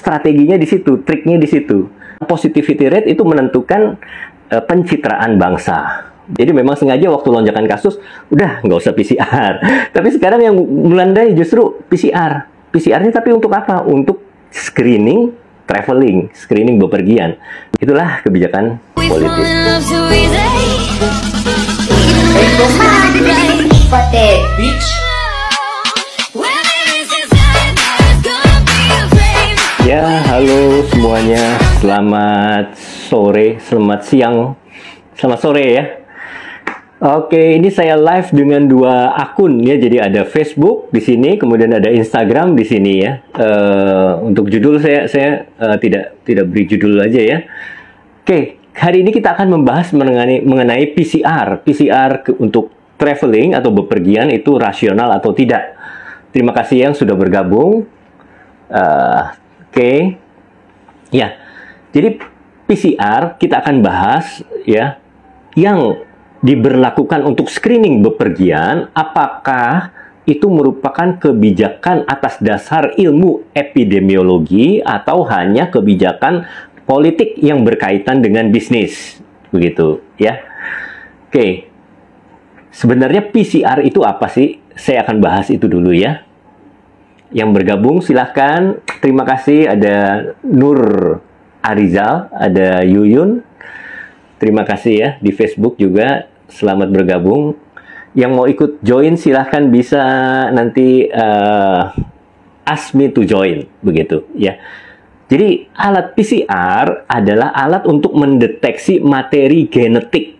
strateginya di situ, triknya di situ. Positivity rate itu menentukan pencitraan bangsa. Jadi memang sengaja waktu lonjakan kasus, udah nggak usah PCR. Tapi sekarang yang melandai justru PCR. PCR-nya tapi untuk apa? Untuk screening traveling, screening bepergian. Itulah kebijakan politis. Ya, halo semuanya. Selamat sore, selamat siang, selamat sore ya. Oke, ini saya live dengan dua akun ya. Jadi ada Facebook di sini, kemudian ada Instagram di sini ya. Untuk judul saya tidak beri judul aja ya. Oke, hari ini kita akan membahas mengenai PCR. PCR untuk traveling atau bepergian itu rasional atau tidak. Terima kasih yang sudah bergabung. Oke, ya. Jadi PCR kita akan bahas ya yang diberlakukan untuk screening bepergian, apakah itu merupakan kebijakan atas dasar ilmu epidemiologi atau hanya kebijakan politik yang berkaitan dengan bisnis, begitu ya. Oke, sebenarnya PCR itu apa sih? Saya akan bahas itu dulu ya. Yang bergabung silahkan. Terima kasih, ada Nur Arizal, ada Yuyun. Terima kasih ya, di Facebook juga selamat bergabung. Yang mau ikut join silahkan bisa nanti ask me to join, begitu ya. Jadi alat PCR adalah alat untuk mendeteksi materi genetik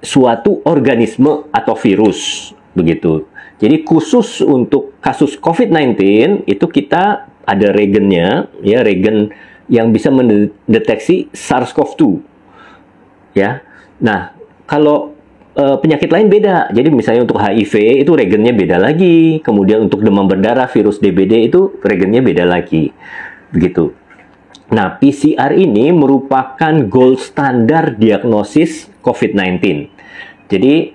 suatu organisme atau virus, begitu. Jadi khusus untuk kasus COVID-19 itu kita ada regennya, ya, regen yang bisa mendeteksi SARS-CoV-2. Ya, nah kalau penyakit lain beda. Jadi misalnya untuk HIV itu regennya beda lagi. Kemudian untuk demam berdarah virus DBD itu regennya beda lagi. Begitu. Nah, PCR ini merupakan gold standar diagnosis COVID-19. Jadi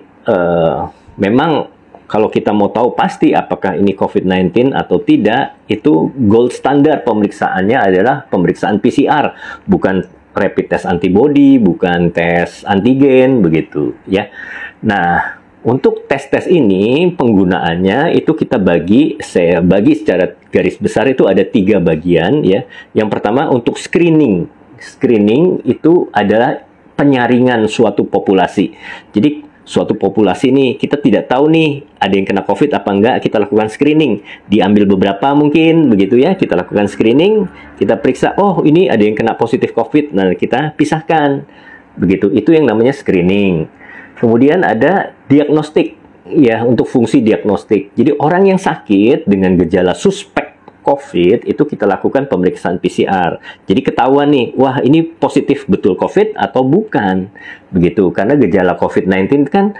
memang kalau kita mau tahu pasti apakah ini COVID-19 atau tidak, itu gold standar pemeriksaannya adalah pemeriksaan PCR, bukan rapid test antibody, bukan tes antigen, begitu ya. Nah, untuk tes-tes ini penggunaannya itu saya bagi secara garis besar itu ada 3 bagian ya. Yang pertama untuk screening. Screening itu adalah penyaringan suatu populasi. Jadi suatu populasi nih, kita tidak tahu nih ada yang kena COVID apa enggak, kita lakukan screening. Diambil beberapa mungkin, begitu ya, kita lakukan screening, kita periksa, oh ini ada yang kena positif COVID, nah kita pisahkan. Begitu, itu yang namanya screening. Kemudian ada diagnostik, ya, untuk fungsi diagnostik. Jadi orang yang sakit dengan gejala suspek COVID, itu kita lakukan pemeriksaan PCR. Jadi ketahuan nih, wah ini positif betul COVID atau bukan. Begitu, karena gejala COVID-19 kan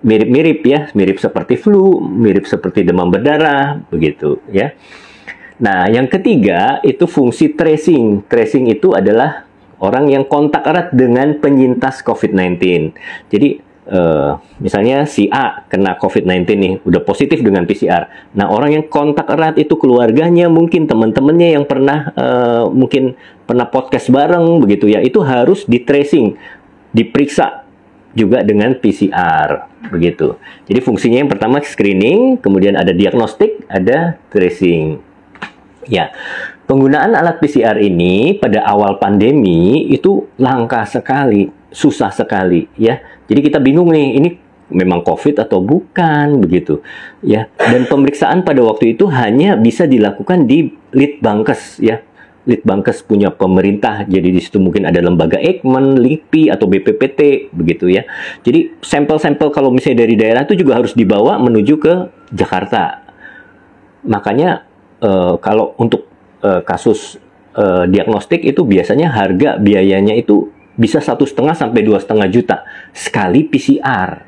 mirip-mirip ya, mirip seperti flu, mirip seperti demam berdarah, begitu ya. Nah, yang ketiga itu fungsi tracing. Tracing itu adalah orang yang kontak erat dengan penyintas COVID-19. Jadi misalnya si A kena COVID-19 nih, udah positif dengan PCR. Nah, orang yang kontak erat itu keluarganya, mungkin teman-temannya yang pernah mungkin pernah podcast bareng, begitu ya, itu harus di tracing, diperiksa juga dengan PCR, begitu. Jadi fungsinya yang pertama screening, kemudian ada diagnostik, ada tracing. Ya, penggunaan alat PCR ini pada awal pandemi itu langka sekali, susah sekali ya. Jadi kita bingung nih, ini memang COVID atau bukan, begitu ya. Dan pemeriksaan pada waktu itu hanya bisa dilakukan di Litbangkes ya. Litbangkes punya pemerintah, jadi di situ mungkin ada lembaga Eijkman, LIPI atau BPPT, begitu ya. Jadi sampel-sampel kalau misalnya dari daerah itu juga harus dibawa menuju ke Jakarta. Makanya kalau untuk kasus diagnostik itu biasanya harga biayanya itu bisa 1,5 sampai 2,5 juta sekali PCR.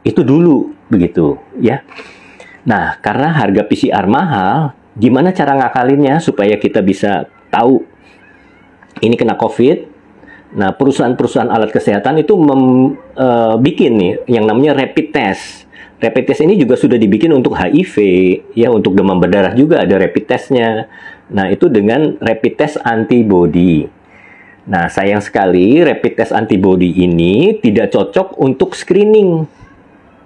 Itu dulu, begitu ya. Nah, karena harga PCR mahal, gimana cara ngakalinnya supaya kita bisa tahu ini kena COVID? Nah, perusahaan-perusahaan alat kesehatan itu bikin nih yang namanya rapid test. Rapid test ini juga sudah dibikin untuk HIV, ya, untuk demam berdarah juga ada rapid testnya. Nah, itu dengan rapid test antibody. Nah, sayang sekali rapid test antibody ini tidak cocok untuk screening,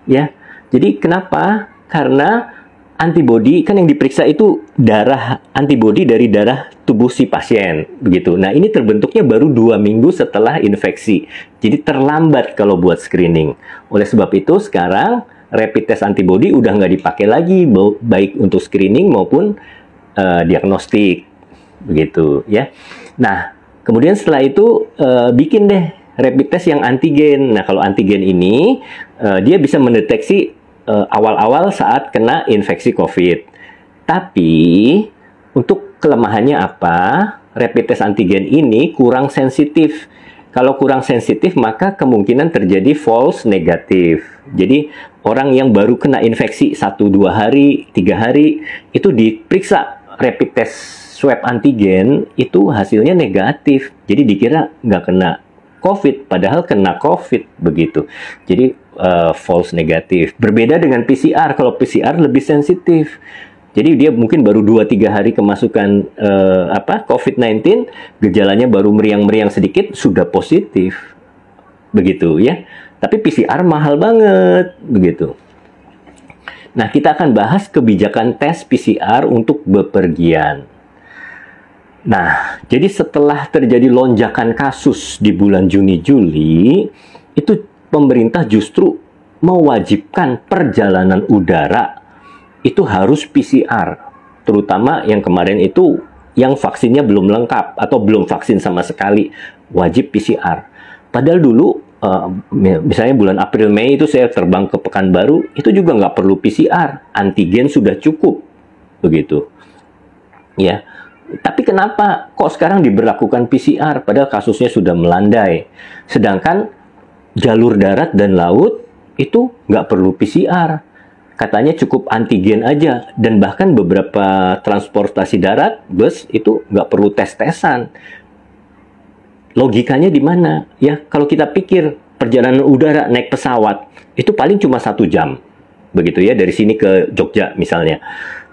ya. Jadi kenapa? Karena antibody kan yang diperiksa itu darah antibody dari darah tubuh si pasien, begitu. Nah, ini terbentuknya baru 2 minggu setelah infeksi. Jadi terlambat kalau buat screening. Oleh sebab itu sekarang rapid test antibody udah nggak dipakai lagi, baik untuk screening maupun diagnostik, begitu ya. Nah, kemudian setelah itu bikin deh rapid test yang antigen. Nah, kalau antigen ini dia bisa mendeteksi awal-awal saat kena infeksi COVID. Tapi untuk kelemahannya apa? Rapid test antigen ini kurang sensitif. Kalau kurang sensitif, maka kemungkinan terjadi false negatif. Jadi, orang yang baru kena infeksi 1-2 hari, 3 hari, itu diperiksa rapid test swab antigen, itu hasilnya negatif. Jadi, dikira nggak kena COVID, padahal kena COVID, begitu. Jadi, false negatif. Berbeda dengan PCR, kalau PCR lebih sensitif. Jadi dia mungkin baru 2-3 hari kemasukan COVID-19, gejalanya baru meriang-meriang sedikit, sudah positif. Begitu ya. Tapi PCR mahal banget, begitu. Nah, kita akan bahas kebijakan tes PCR untuk bepergian. Nah, jadi setelah terjadi lonjakan kasus di bulan Juni-Juli, itu pemerintah justru mewajibkan perjalanan udara itu harus PCR, terutama yang kemarin itu yang vaksinnya belum lengkap atau belum vaksin sama sekali, wajib PCR. Padahal dulu, misalnya bulan April Mei itu saya terbang ke Pekanbaru, itu juga nggak perlu PCR, antigen sudah cukup, begitu. Ya, tapi kenapa kok sekarang diberlakukan PCR padahal kasusnya sudah melandai, sedangkan jalur darat dan laut itu nggak perlu PCR. Katanya cukup antigen aja, dan bahkan beberapa transportasi darat, bus, itu nggak perlu tes-tesan. Logikanya di mana? Ya, kalau kita pikir perjalanan udara naik pesawat, itu paling cuma 1 jam. Begitu ya, dari sini ke Jogja misalnya.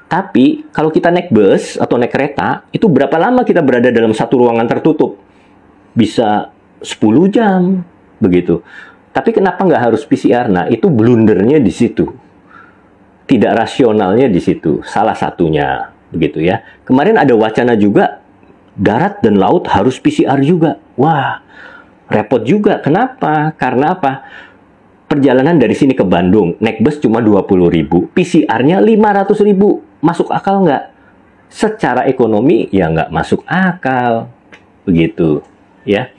Tapi, kalau kita naik bus atau naik kereta, itu berapa lama kita berada dalam satu ruangan tertutup? Bisa 10 jam, begitu. Tapi kenapa nggak harus PCR? Nah, itu blundernya di situ. Tidak rasionalnya di situ, salah satunya, begitu ya. Kemarin ada wacana juga, darat dan laut harus PCR juga. Wah, repot juga. Kenapa? Karena apa? Perjalanan dari sini ke Bandung, naik bus cuma 20.000, PCR-nya 500.000. Masuk akal nggak? Secara ekonomi, ya nggak masuk akal. Begitu, ya.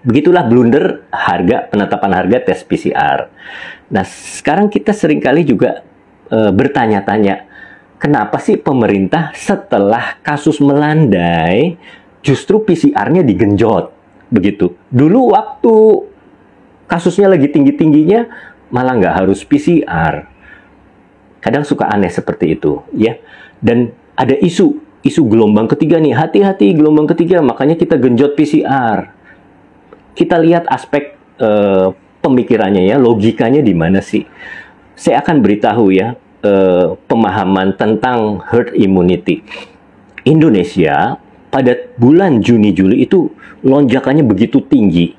Begitulah blunder penetapan harga tes PCR. Nah, sekarang kita seringkali juga bertanya-tanya, kenapa sih pemerintah setelah kasus melandai justru PCR-nya digenjot, begitu. Dulu waktu kasusnya lagi tinggi-tingginya malah nggak harus PCR. Kadang suka aneh seperti itu, ya. Dan ada isu gelombang ketiga nih, hati-hati gelombang ketiga, makanya kita genjot PCR. Kita lihat aspek pemikirannya ya, logikanya di mana sih? Saya akan beritahu ya, pemahaman tentang herd immunity. Indonesia pada bulan Juni-Juli itu lonjakannya begitu tinggi.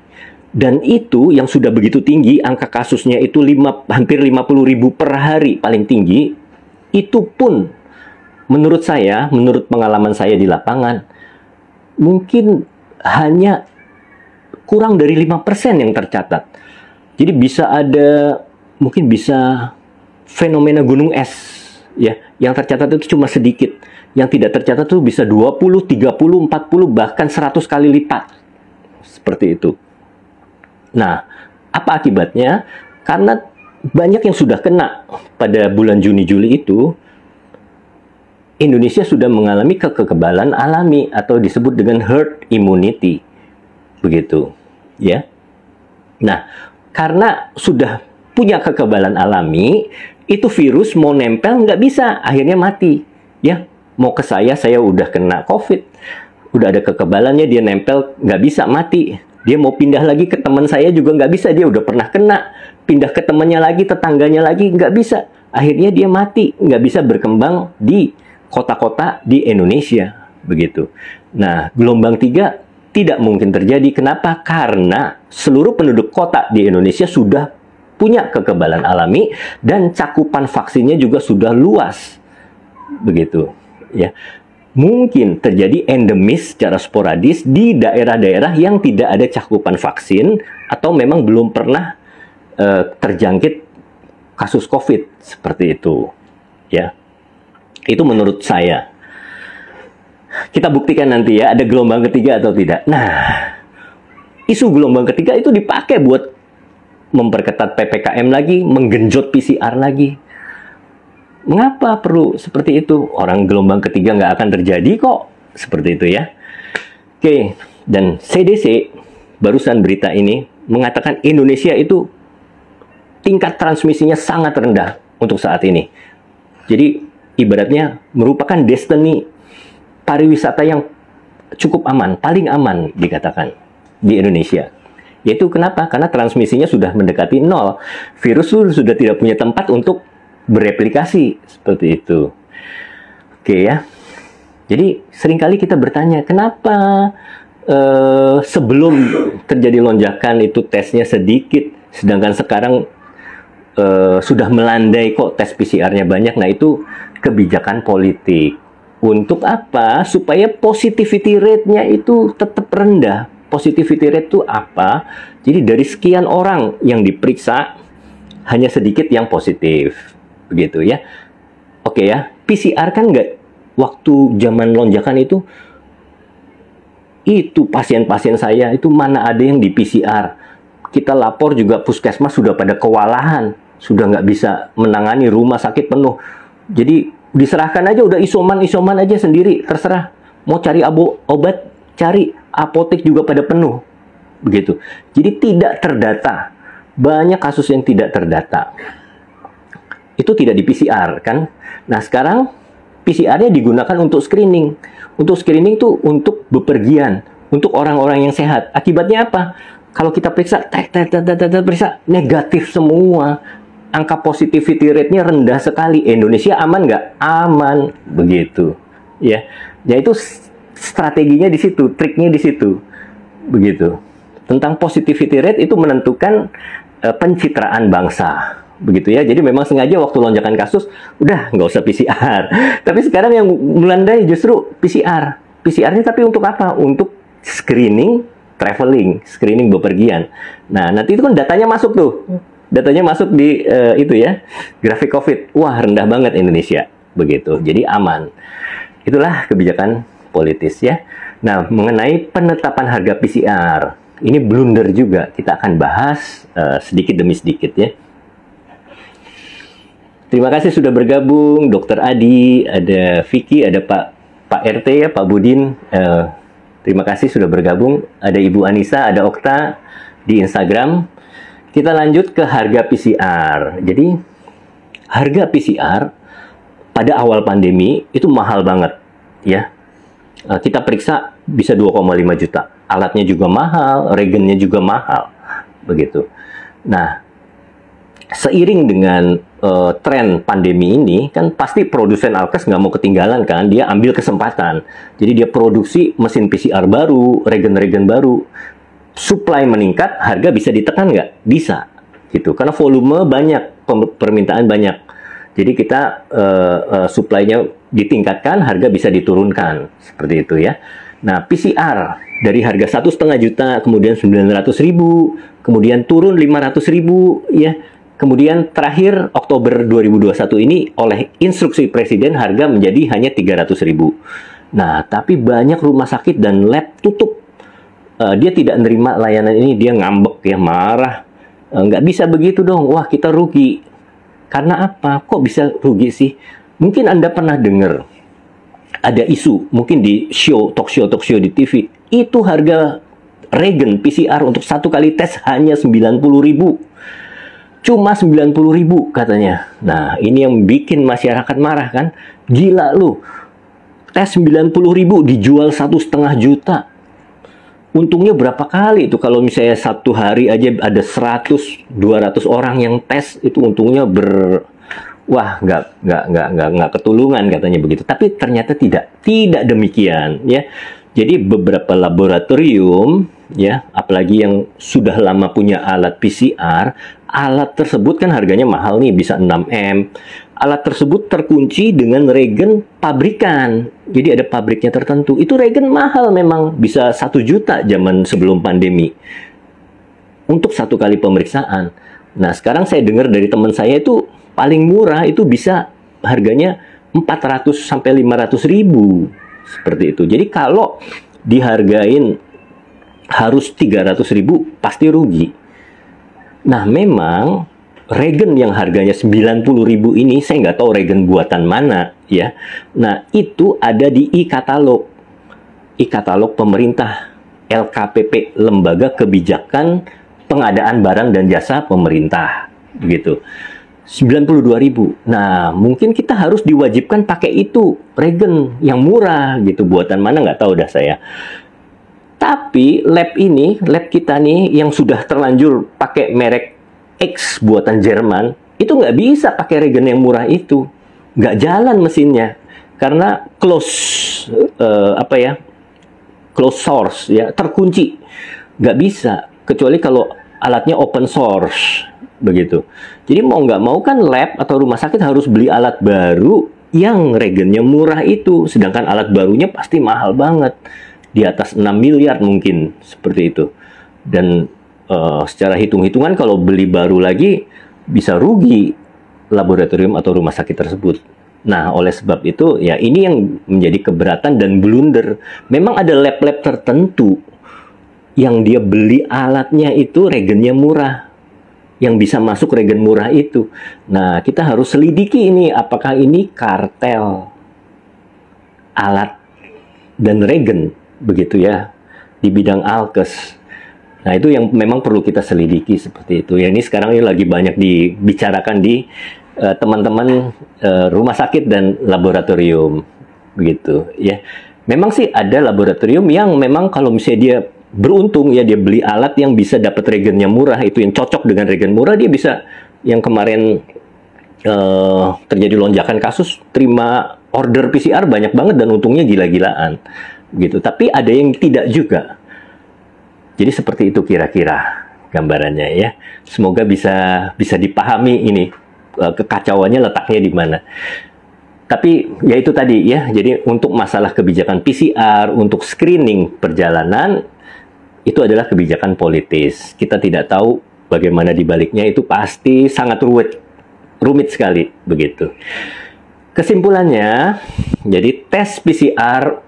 Dan itu yang sudah begitu tinggi, angka kasusnya itu hampir 50.000 per hari paling tinggi, itu pun menurut saya, menurut pengalaman saya di lapangan, mungkin hanya kurang dari 5% yang tercatat. Jadi mungkin bisa fenomena gunung es, ya, yang tercatat itu cuma sedikit. Yang tidak tercatat itu bisa 20, 30, 40, bahkan 100 kali lipat. Seperti itu. Nah, apa akibatnya? Karena banyak yang sudah kena pada bulan Juni-Juli itu, Indonesia sudah mengalami kekebalan alami atau disebut dengan herd immunity. Begitu, ya. Nah, karena sudah punya kekebalan alami, itu virus mau nempel nggak bisa, akhirnya mati. Ya, mau ke saya udah kena COVID, udah ada kekebalannya, dia nempel nggak bisa, mati. Dia mau pindah lagi ke teman saya juga nggak bisa, dia udah pernah kena. pindah ke temannya lagi, tetangganya lagi, nggak bisa. Akhirnya dia mati, nggak bisa berkembang di kota-kota di Indonesia, begitu. Nah, gelombang 3 tidak mungkin terjadi. Kenapa? Karena seluruh penduduk kota di Indonesia sudah punya kekebalan alami dan cakupan vaksinnya juga sudah luas, begitu. Ya, mungkin terjadi endemis secara sporadis di daerah-daerah yang tidak ada cakupan vaksin atau memang belum pernah terjangkit kasus COVID seperti itu. Ya, itu menurut saya. Kita buktikan nanti ya, ada gelombang ketiga atau tidak. Nah, isu gelombang ketiga itu dipakai buat memperketat PPKM lagi, menggenjot PCR lagi. Mengapa perlu seperti itu? Orang gelombang ketiga nggak akan terjadi kok. Seperti itu ya. Oke, dan CDC, barusan berita ini, mengatakan Indonesia itu tingkat transmisinya sangat rendah untuk saat ini. Jadi, ibaratnya merupakan destiny pariwisata yang cukup aman, paling aman dikatakan di Indonesia. Yaitu kenapa? Karena transmisinya sudah mendekati nol. Virus sudah tidak punya tempat untuk bereplikasi, seperti itu. Oke ya. Jadi seringkali kita bertanya, kenapa sebelum terjadi lonjakan itu tesnya sedikit, sedangkan sekarang sudah melandai kok tes PCR-nya banyak. Nah, itu kebijakan politik. Untuk apa? Supaya positivity rate-nya itu tetap rendah. Positivity rate itu apa? Jadi dari sekian orang yang diperiksa, hanya sedikit yang positif. Begitu ya. Oke ya, PCR kan nggak, waktu zaman lonjakan itu pasien-pasien saya, itu mana ada yang di PCR. Kita lapor juga puskesmas sudah pada kewalahan. Sudah nggak bisa menangani, rumah sakit penuh. Jadi diserahkan aja, udah isoman aja sendiri, terserah. Mau cari obat, cari. Apotek juga pada penuh. Begitu. Jadi tidak terdata. Banyak kasus yang tidak terdata. Itu tidak di PCR kan. Nah, sekarang PCR-nya digunakan untuk screening. Untuk screening itu untuk bepergian, untuk orang-orang yang sehat. Akibatnya apa? Kalau kita periksa, periksa negatif semua. Angka positivity rate-nya rendah sekali. Indonesia aman nggak? Aman, begitu. Ya, itu strateginya di situ, triknya di situ, begitu. Tentang positivity rate itu menentukan pencitraan bangsa, begitu ya. Jadi memang sengaja waktu lonjakan kasus, udah nggak usah PCR. Tapi sekarang yang melandai justru PCR. PCR-nya tapi untuk apa? Untuk screening, traveling, screening bepergian. Nah, nanti itu kan datanya masuk tuh. Datanya masuk di itu ya, grafik COVID. Wah, rendah banget Indonesia, begitu. Jadi aman. Itulah kebijakan politis ya. Nah, mengenai penetapan harga PCR, ini blunder juga. Kita akan bahas sedikit demi sedikit ya. Terima kasih sudah bergabung, Dr. Adi, ada Vicky, ada Pak RT ya, Pak Budin. Terima kasih sudah bergabung. Ada Ibu Anissa, ada Okta di Instagram. Kita lanjut ke harga PCR. Jadi, harga PCR pada awal pandemi itu mahal banget, ya. Kita periksa bisa 2,5 juta. Alatnya juga mahal, reagennya juga mahal, begitu. Nah, seiring dengan tren pandemi ini, kan pasti produsen alkes nggak mau ketinggalan kan, dia ambil kesempatan. Jadi dia produksi mesin PCR baru, reagen-reagen baru. Supply meningkat, harga bisa ditekan nggak? Bisa, gitu. Karena volume banyak, permintaan banyak. Jadi kita supply-nya ditingkatkan, harga bisa diturunkan, seperti itu ya. Nah, PCR dari harga 1,5 juta, kemudian 900.000, kemudian turun 500.000, ya. Kemudian terakhir Oktober 2021 ini oleh instruksi Presiden harga menjadi hanya 300.000. Nah, tapi banyak rumah sakit dan lab tutup. Dia tidak menerima layanan ini, dia ngambek ya, marah. Nggak bisa begitu dong, wah kita rugi. Karena apa? Kok bisa rugi sih? Mungkin Anda pernah dengar ada isu, mungkin di talk show di TV, itu harga reagen PCR untuk satu kali tes hanya 90.000. Cuma 90.000 katanya. Nah, ini yang bikin masyarakat marah kan? Gila lu. Tes 90.000 dijual 1,5 juta. Untungnya berapa kali itu kalau misalnya satu hari aja ada 100-200 orang yang tes, itu untungnya wah, nggak ketulungan katanya begitu. Tapi ternyata tidak demikian ya. Jadi beberapa laboratorium ya, apalagi yang sudah lama punya alat PCR, alat tersebut kan harganya mahal nih, bisa 6M. Alat tersebut terkunci dengan regen pabrikan. Jadi ada pabriknya tertentu. Itu regen mahal memang, bisa 1 juta zaman sebelum pandemi. Untuk 1 kali pemeriksaan. Nah, sekarang saya dengar dari teman saya itu paling murah itu bisa harganya 400 sampai 500 ribu. Seperti itu. Jadi kalau dihargain harus 300 ribu, pasti rugi. Nah, memang regen yang harganya 90 ribu ini, saya nggak tahu regen buatan mana ya. Nah, itu ada di e-katalog. E-katalog pemerintah, LKPP, Lembaga Kebijakan Pengadaan Barang dan Jasa Pemerintah. Begitu. 92.000. Nah, mungkin kita harus diwajibkan pakai itu, regen yang murah gitu. Buatan mana nggak tahu dah saya. Tapi lab kita nih yang sudah terlanjur pakai merek X buatan Jerman, itu nggak bisa pakai regen yang murah itu. Nggak jalan mesinnya. Karena close source ya, terkunci. Nggak bisa. Kecuali kalau alatnya open source. Begitu. Jadi mau nggak mau kan lab atau rumah sakit harus beli alat baru yang regennya murah itu. Sedangkan alat barunya pasti mahal banget. Di atas 6 miliar mungkin. Seperti itu. Dan secara hitung-hitungan kalau beli baru lagi bisa rugi laboratorium atau rumah sakit tersebut. Nah, oleh sebab itu ya ini yang menjadi keberatan dan blunder. Memang ada lab-lab tertentu yang dia beli alatnya itu regennya murah. Yang bisa masuk regen murah itu. Nah, kita harus selidiki ini, apakah ini kartel alat dan regen, begitu ya, di bidang alkes. Nah, itu yang memang perlu kita selidiki seperti itu. Ya, ini sekarang ini lagi banyak dibicarakan di teman-teman rumah sakit dan laboratorium, begitu ya. Memang sih ada laboratorium yang memang kalau misalnya dia beruntung ya, dia beli alat yang bisa dapat regennya murah, itu yang cocok dengan regen murah, dia bisa. Yang kemarin terjadi lonjakan kasus, terima order PCR banyak banget dan untungnya gila-gilaan gitu. Tapi ada yang tidak juga. Jadi seperti itu kira-kira gambarannya ya. Semoga bisa dipahami ini kekacauannya letaknya di mana. Tapi ya itu tadi ya. Jadi untuk masalah kebijakan PCR, untuk screening perjalanan, itu adalah kebijakan politis. Kita tidak tahu bagaimana di baliknya, itu pasti sangat rumit sekali begitu. Kesimpulannya, jadi tes PCR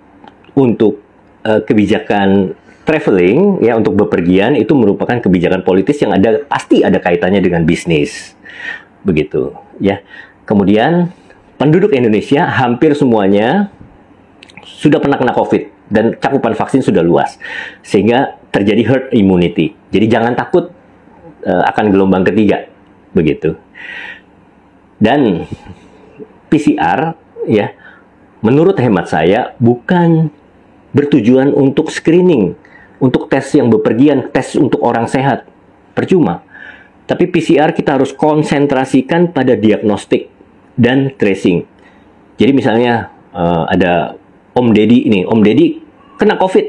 untuk kebijakan traveling ya, untuk bepergian itu merupakan kebijakan politis yang pasti ada kaitannya dengan bisnis. Begitu ya. Kemudian penduduk Indonesia hampir semuanya sudah pernah kena COVID dan cakupan vaksin sudah luas, sehingga terjadi herd immunity. Jadi jangan takut akan gelombang ketiga, begitu. Dan PCR ya, menurut hemat saya bukan bertujuan untuk screening, untuk tes yang bepergian, tes untuk orang sehat, percuma. Tapi PCR kita harus konsentrasikan pada diagnostik dan tracing. Jadi misalnya ada Om Deddy ini, Om Deddy kena COVID,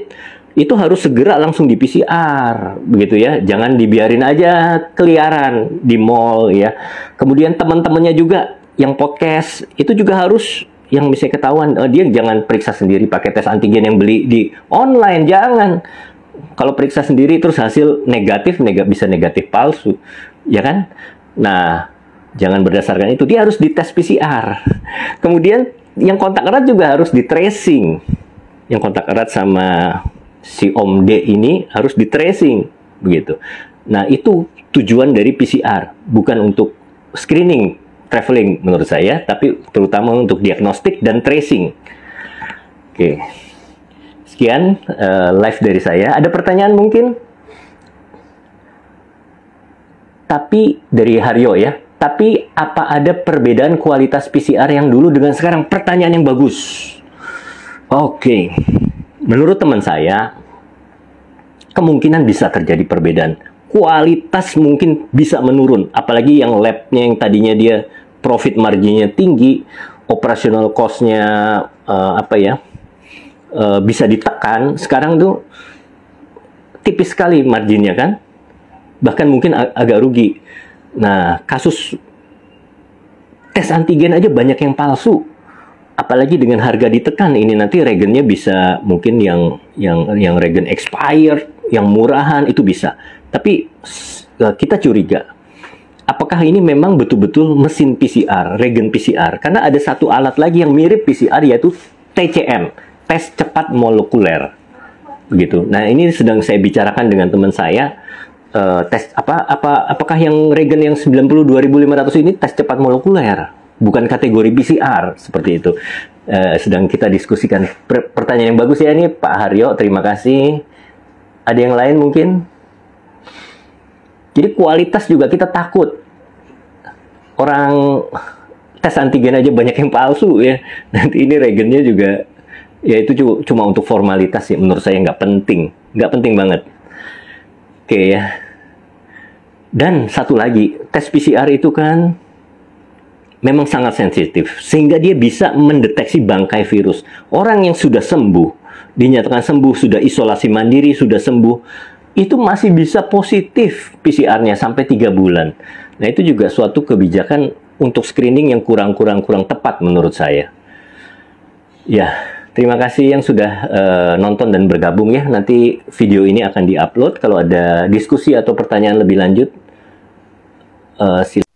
itu harus segera langsung di PCR, begitu ya. Jangan dibiarin aja keliaran di mall ya. Kemudian teman-temannya juga yang podcast, itu juga harus yang bisa ketahuan, dia jangan periksa sendiri pakai tes antigen yang beli di online, jangan. Kalau periksa sendiri terus hasil negatif, bisa negatif palsu, ya kan? Nah, jangan berdasarkan itu, dia harus dites PCR. Kemudian yang kontak erat juga harus di tracing. Yang kontak erat sama si Om D ini harus di tracing, begitu. Nah, itu tujuan dari PCR, bukan untuk screening traveling menurut saya, tapi terutama untuk diagnostik dan tracing. Oke. Sekian live dari saya. Ada pertanyaan mungkin? Tapi dari Haryo ya. Tapi apa ada perbedaan kualitas PCR yang dulu dengan sekarang? Pertanyaan yang bagus. Oke. Menurut teman saya, kemungkinan bisa terjadi perbedaan. Kualitas mungkin bisa menurun, apalagi yang labnya yang tadinya dia profit marginnya tinggi, operational cost-nya bisa ditekan, sekarang tuh tipis sekali marginnya kan, bahkan mungkin agak rugi. Nah, kasus tes antigen aja banyak yang palsu, apalagi dengan harga ditekan ini nanti regennya bisa mungkin yang regen expired, yang murahan itu bisa. Tapi kita curiga, apakah ini memang betul-betul mesin PCR, regen PCR? Karena ada satu alat lagi yang mirip PCR yaitu TCM, tes cepat molekuler. Begitu. Nah, ini sedang saya bicarakan dengan teman saya. Tes apakah yang regen yang 92.500 ini tes cepat molekuler, bukan kategori PCR seperti itu. Sedang kita diskusikan. Pertanyaan yang bagus ya ini Pak Haryo, terima kasih. Ada yang lain mungkin? Jadi kualitas juga kita takut. Orang tes antigen aja banyak yang palsu ya. Nanti ini regennya juga ya itu cuma untuk formalitas ya, menurut saya nggak penting banget. Oke ya. Dan satu lagi, tes PCR itu kan memang sangat sensitif, sehingga dia bisa mendeteksi bangkai virus. Orang yang sudah sembuh, dinyatakan sembuh, sudah isolasi mandiri, sudah sembuh, itu masih bisa positif PCR-nya sampai 3 bulan. Nah, itu juga suatu kebijakan untuk screening yang kurang tepat menurut saya. Ya, terima kasih yang sudah nonton dan bergabung ya. Nanti video ini akan diupload. Kalau ada diskusi atau pertanyaan lebih lanjut, silakan.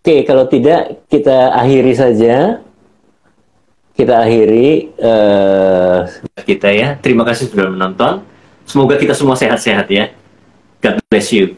Oke, kalau tidak kita akhiri saja. Kita akhiri kita ya. Terima kasih sudah menonton. Semoga kita semua sehat-sehat ya. God bless you.